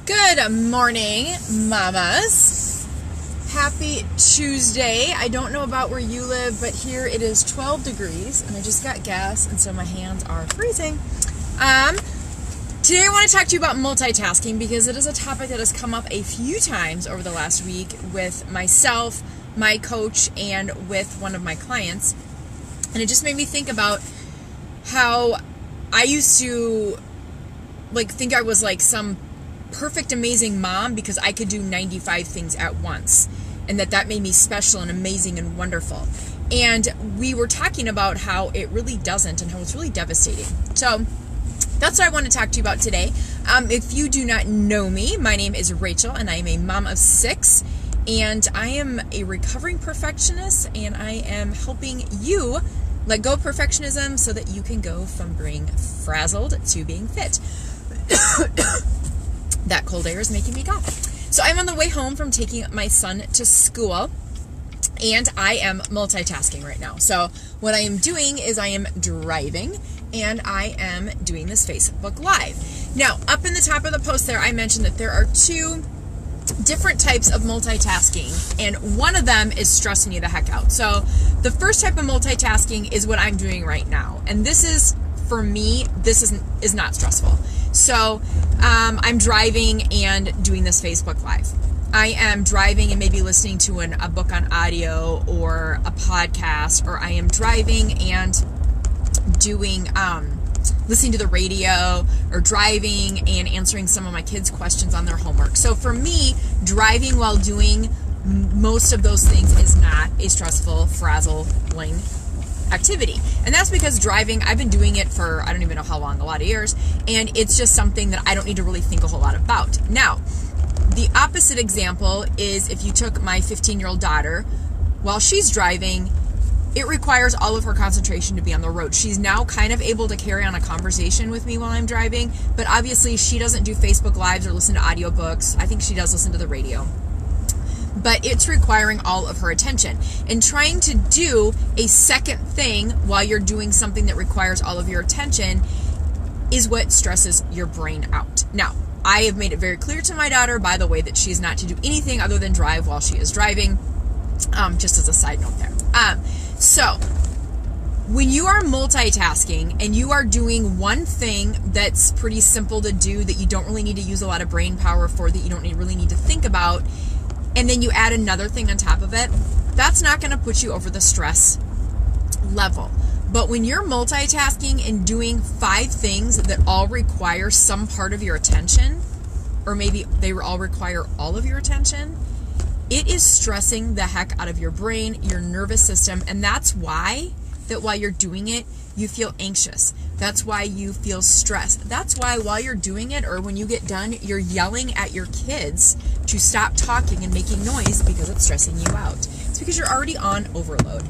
Good morning, mamas. Happy Tuesday. I don't know about where you live, but here it is 12 degrees, and I just got gas, and so my hands are freezing. Today I want to talk to you about multitasking because it is a topic that has come up a few times over the last week with myself, my coach, and with one of my clients. And it just made me think about how I used to think I was like some perfect, amazing mom because I could do 95 things at once, and that made me special and amazing and wonderful. And we were talking about how it really doesn't and how it's really devastating. So that's what I want to talk to you about today. If you do not know me, my name is Rachel, and I am a mom of 6, and I am a recovering perfectionist, and I am helping you let go of perfectionism so that you can go from being frazzled to being fit. That cold air is making me cough. So I'm on the way home from taking my son to school, and I am multitasking right now. So what I am doing is I am driving, and I am doing this Facebook Live. Now, up in the top of the post there, I mentioned that there are 2 different types of multitasking, and one of them is stressing you the heck out. So the first type of multitasking is what I'm doing right now, and this is, for me, this is not stressful. So I'm driving and doing this Facebook Live. I am driving and maybe listening to a book on audio or a podcast, or I am driving and doing listening to the radio, or driving and answering some of my kids' questions on their homework. So for me, driving while doing most of those things is not a stressful, frazzling activity. And that's because driving, I've been doing it for I don't even know how long, a lot of years, and it's just something that I don't need to really think a whole lot about. Now, the opposite example is if you took my 15-year-old daughter, while she's driving, it requires all of her concentration to be on the road. She's now kind of able to carry on a conversation with me while I'm driving, but obviously she doesn't do Facebook Lives or listen to audiobooks. I think she does listen to the radio. But it's requiring all of her attention. And trying to do a second thing while you're doing something that requires all of your attention is what stresses your brain out. Now, I have made it very clear to my daughter, by the way, that she's not to do anything other than drive while she is driving, just as a side note there. So, when you are multitasking and you are doing one thing that's pretty simple to do, that you don't really need to use a lot of brain power for, that you don't really need to think about, and then you add another thing on top of it, that's not going to put you over the stress level. But when you're multitasking and doing 5 things that all require some part of your attention, or maybe they all require all of your attention, it is stressing the heck out of your brain, your nervous system, and that's why that while you're doing it, you feel anxious. That's why you feel stressed. That's why while you're doing it, or when you get done, you're yelling at your kids to stop talking and making noise because it's stressing you out. It's because you're already on overload.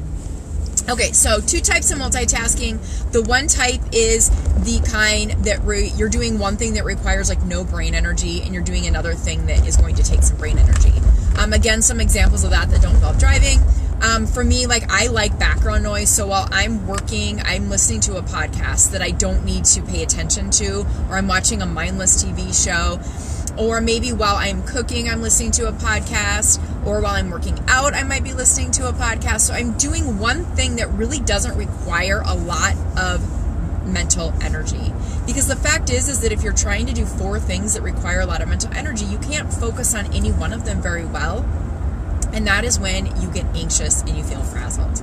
Okay, so 2 types of multitasking. The one type is the kind that you're doing one thing that requires no brain energy, and you're doing another thing that is going to take some brain energy. Again, some examples of that don't involve driving. For me, I like background noise, so while I'm working, I'm listening to a podcast that I don't need to pay attention to, or I'm watching a mindless TV show, or maybe while I'm cooking, I'm listening to a podcast, or while I'm working out, I might be listening to a podcast. So I'm doing one thing that really doesn't require a lot of mental energy. Because the fact is that if you're trying to do 4 things that require a lot of mental energy, you can't focus on any one of them very well. And that is when you get anxious and you feel frazzled.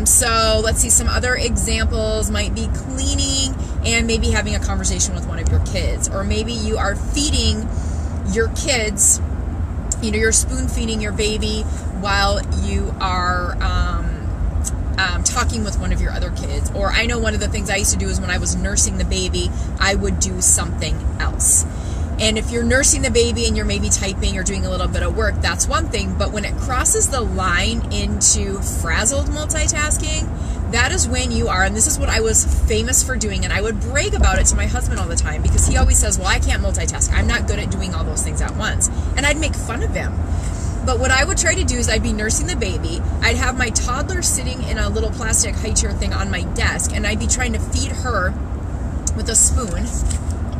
So let's see, some other examples might be cleaning and maybe having a conversation with one of your kids. Or maybe you are feeding your kids, you're spoon feeding your baby while you are talking with one of your other kids. Or I know one of the things I used to do is when I was nursing the baby, I would do something else. And if you're nursing the baby and you're maybe typing or doing a little bit of work, that's one thing. But when it crosses the line into frazzled multitasking, that is when you are, and this is what I was famous for doing, and I would brag about it to my husband all the time because he always says, well, I can't multitask. I'm not good at doing all those things at once. And I'd make fun of him. But what I would try to do is I'd be nursing the baby. I'd have my toddler sitting in a little plastic high chair thing on my desk, and I'd be trying to feed her with a spoon.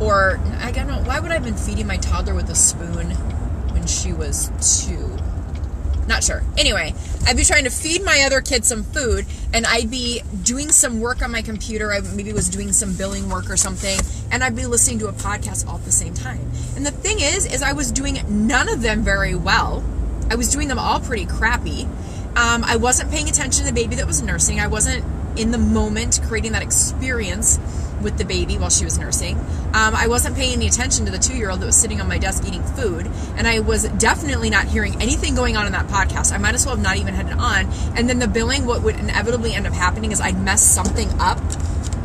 Or, I don't know, why would I have been feeding my toddler with a spoon when she was 2? Not sure. Anyway, I'd be trying to feed my other kids some food, and I'd be doing some work on my computer. I maybe was doing some billing work or something, and I'd be listening to a podcast all at the same time. And the thing is I was doing none of them very well. I was doing them all pretty crappy. I wasn't paying attention to the baby that was nursing. I wasn't in the moment creating that experience with the baby while she was nursing. I wasn't paying any attention to the 2-year-old that was sitting on my desk eating food, and I was definitely not hearing anything going on in that podcast. I might as well have not even had it on. And then the billing, what would inevitably end up happening is I'd mess something up,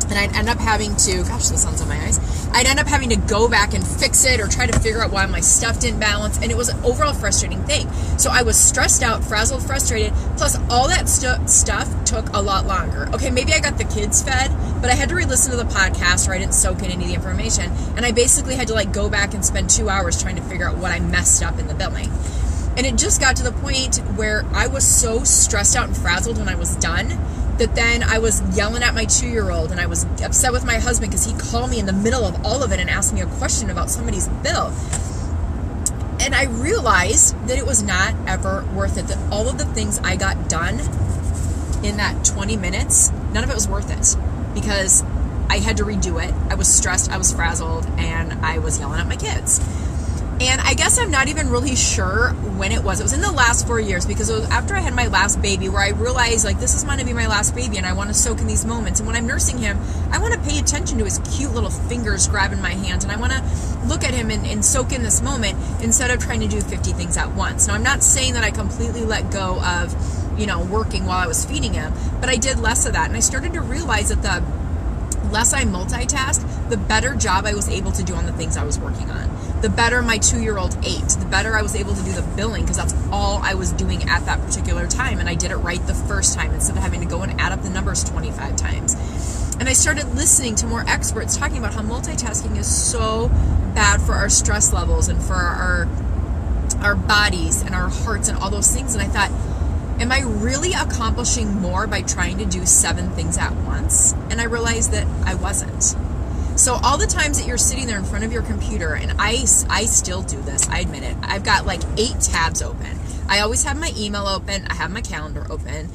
and I'd end up having to, gosh, the sun's on my eyes, I'd end up having to go back and fix it or try to figure out why my stuff didn't balance, and it was an overall frustrating thing. So I was stressed out, frazzled, frustrated, plus all that stuff took a lot longer. Okay, maybe I got the kids fed, but I had to re-listen to the podcast or I didn't soak in any of the information, and I basically had to go back and spend 2 hours trying to figure out what I messed up in the billing. And it just got to the point where I was so stressed out and frazzled when I was done that then I was yelling at my 2-year-old, and I was upset with my husband because he called me in the middle of all of it and asked me a question about somebody's bill. And I realized that it was not ever worth it, that all of the things I got done in that 20 minutes, none of it was worth it, because I had to redo it. I was stressed, I was frazzled, and I was yelling at my kids. And I guess I'm not even really sure when it was. It was in the last 4 years, because it was after I had my last baby where I realized, this is going to be my last baby, and I want to soak in these moments. And when I'm nursing him, I want to pay attention to his cute little fingers grabbing my hand, and I want to look at him and soak in this moment instead of trying to do 50 things at once. Now, I'm not saying that I completely let go of, working while I was feeding him, but I did less of that. And I started to realize that the less I multitasked, the better job I was able to do on the things I was working on. The better my 2-year-old ate, the better I was able to do the billing, because that's all I was doing at that particular time, and I did it right the first time instead of having to go and add up the numbers 25 times. And I started listening to more experts talking about how multitasking is so bad for our stress levels and for our bodies and our hearts and all those things. And I thought, am I really accomplishing more by trying to do 7 things at once? And I realized that I wasn't. So all the times that you're sitting there in front of your computer, and I still do this, I admit it, I've got 8 tabs open. I always have my email open, I have my calendar open,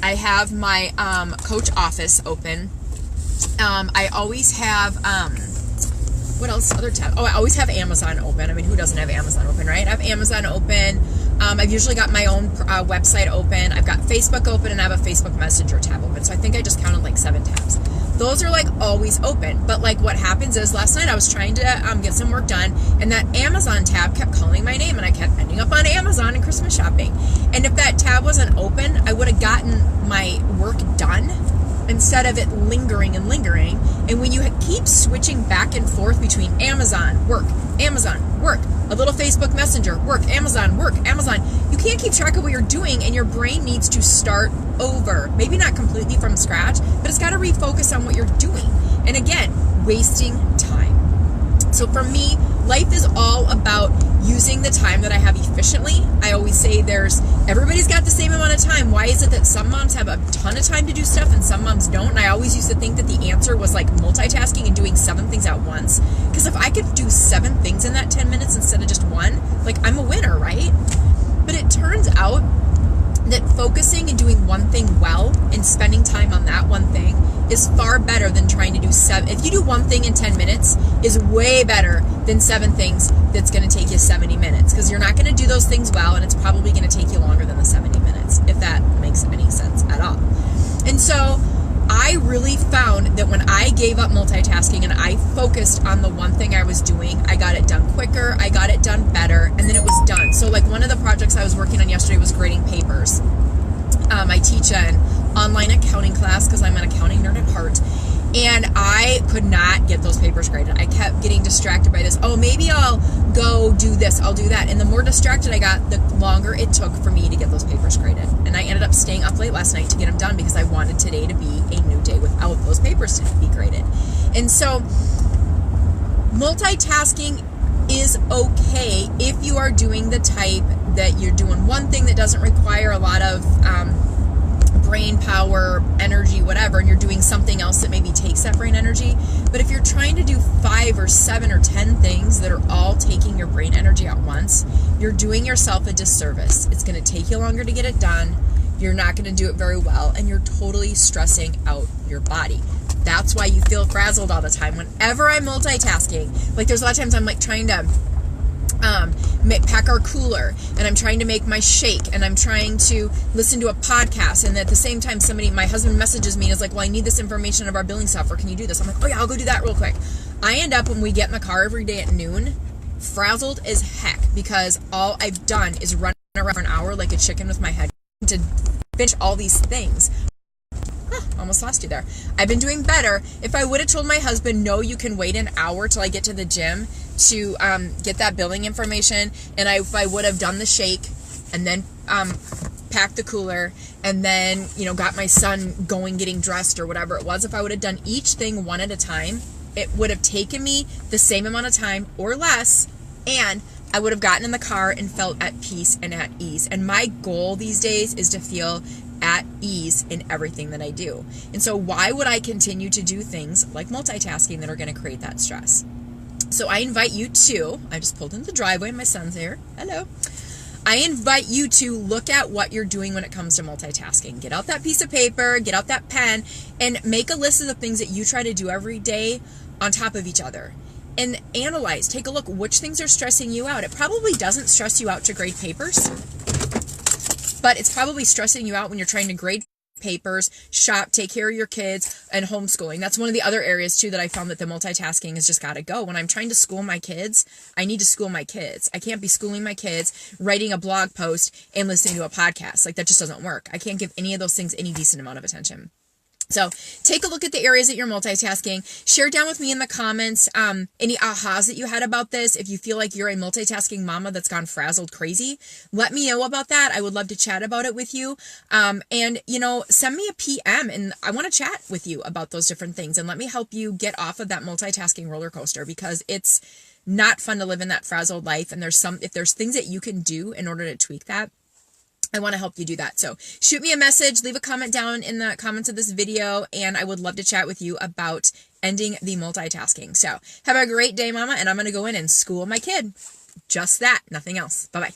I have my coach office open, I always have, what else, other tab? Oh, I always have Amazon open. I mean, who doesn't have Amazon open, right? I have Amazon open. I've usually got my own website open. I've got Facebook open, and I have a Facebook Messenger tab open. So I think I just counted 7 tabs. Those are always open. But what happens is last night I was trying to get some work done, and that Amazon tab kept calling my name, and I kept ending up on Amazon and Christmas shopping. And if that tab wasn't open, I would have gotten my work done instead of it lingering and lingering. And when you keep switching back and forth between Amazon, work, a little Facebook Messenger, work, Amazon, you can't keep track of what you're doing, and your brain needs to start over. Maybe not completely from scratch, but it's got to refocus on what you're doing. And again, wasting time. So for me, life is all about using the time that I have efficiently. I always say everybody's got the same amount of time. Why is it that some moms have a ton of time to do stuff and some moms don't? And I always used to think that the answer was multitasking and doing 7 things at once. Because if I could do 7 things in that 10 minutes instead of just 1, I'm a winner, right? But it turns out that focusing and doing one thing well and spending time on that one thing is far better than trying to do 7. If you do one thing in 10 minutes, is way better than 7 things that's going to take you 70 minutes, because you're not going to do those things well, and it's probably going to take you longer than the 70 minutes, if that makes any sense at all. And so I really found that when I gave up multitasking and I focused on the one thing I was doing, I got it done quicker, I got it done better, and then it was done. So one of the projects I was working on yesterday was grading papers. I teach an online accounting class because I'm an accounting nerd at heart, and I could not get those papers graded. I kept getting distracted by this. Oh, maybe I'll go do this, I'll do that. And the more distracted I got, the longer it took for me to get those papers graded. And I ended up staying up late last night to get them done because I wanted today to be a new day without those papers to be graded. And so multitasking is okay if you are doing the type that you're doing one thing that doesn't require a lot of brain power, energy, whatever, and you're doing something else that maybe takes that brain energy. But if you're trying to do 5 or 7 or 10 things that are all taking your brain energy at once, you're doing yourself a disservice. It's going to take you longer to get it done. You're not going to do it very well, and you're totally stressing out your body. That's why you feel frazzled all the time. Whenever I'm multitasking, like there's a lot of times I'm like trying to pack our cooler, and I'm trying to make my shake, and I'm trying to listen to a podcast, and at the same time my husband messages me and is like, well, I need this information of our billing software, can you do this? I'm like, oh yeah, I'll go do that real quick. I end up, when we get in the car every day at noon, frazzled as heck, because all I've done is run around for an hour like a chicken with my head to finish all these things. Almost lost you there. I've been doing better. If I would have told my husband, no, you can wait an hour till I get to the gym to get that billing information, and if I would have done the shake and then packed the cooler and then, got my son going, getting dressed or whatever it was, if I would have done each thing one at a time, it would have taken me the same amount of time or less, and I would have gotten in the car and felt at peace and at ease. And my goal these days is to feel at ease in everything that I do. And so why would I continue to do things like multitasking that are going to create that stress? So I invite you to, I just pulled into the driveway, my son's here. Hello. I invite you to look at what you're doing when it comes to multitasking. Get out that piece of paper, get out that pen, and make a list of the things that you try to do every day on top of each other. And analyze, take a look, which things are stressing you out. It probably doesn't stress you out to grade papers, but it's probably stressing you out when you're trying to grade papers, shop, take care of your kids, and homeschooling. That's one of the other areas too that I found that the multitasking has just got to go. When I'm trying to school my kids, I need to school my kids. I can't be schooling my kids, writing a blog post, and listening to a podcast. Like, that just doesn't work. I can't give any of those things any decent amount of attention. So take a look at the areas that you're multitasking. Share down with me in the comments any ahas that you had about this. If you feel like you're a multitasking mama that's gone frazzled crazy, let me know about that. I would love to chat about it with you. And, send me a PM, and I want to chat with you about those different things. And let me help you get off of that multitasking roller coaster, because it's not fun to live in that frazzled life. And if there's things that you can do in order to tweak that, I want to help you do that. So shoot me a message, leave a comment down in the comments of this video, and I would love to chat with you about ending the multitasking. So have a great day, mama, and I'm going to go in and school my kid. Just that, nothing else. Bye-bye.